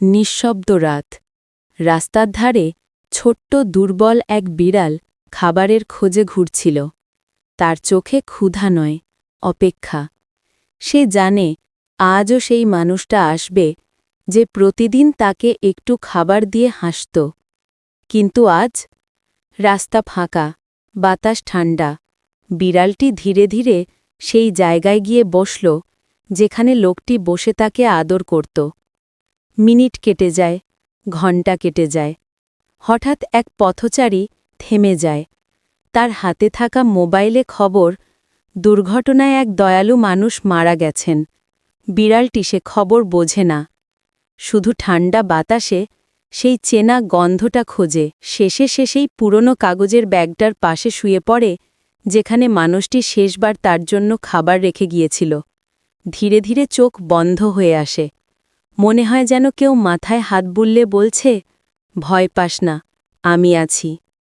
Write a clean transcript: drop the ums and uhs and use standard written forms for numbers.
নিঃশব্দ রাত। রাস্তার ধারে ছোট্ট দুর্বল এক বিড়াল খাবারের খোঁজে ঘুরছিল। তার চোখে ক্ষুধা নয়, অপেক্ষা। সে জানে আজও সেই মানুষটা আসবে, যে প্রতিদিন তাকে একটু খাবার দিয়ে হাসত। কিন্তু আজ রাস্তা ফাঁকা, বাতাস ঠান্ডা। বিড়ালটি ধীরে ধীরে সেই জায়গায় গিয়ে বসল, যেখানে লোকটি বসে তাকে আদর করত। মিনিট কেটে যায়, ঘণ্টা কেটে যায়। হঠাৎ এক পথচারী থেমে যায়। তার হাতে থাকা মোবাইলে খবর, দুর্ঘটনায় এক দয়ালু মানুষ মারা গেছেন। বিড়ালটি সে খবর বোঝে না, শুধু ঠান্ডা বাতাসে সেই চেনা গন্ধটা খোঁজে। শেষে সেই পুরনো কাগজের ব্যাগটার পাশে শুয়ে পড়ে, যেখানে মানুষটি শেষবার তার জন্য খাবার রেখে গিয়েছিল। ধীরে ধীরে চোখ বন্ধ হয়ে আসে। মনে হয় যেন কেউ মাথায় হাত বুললে বলছে, ভয় পাস না, আমি আছি।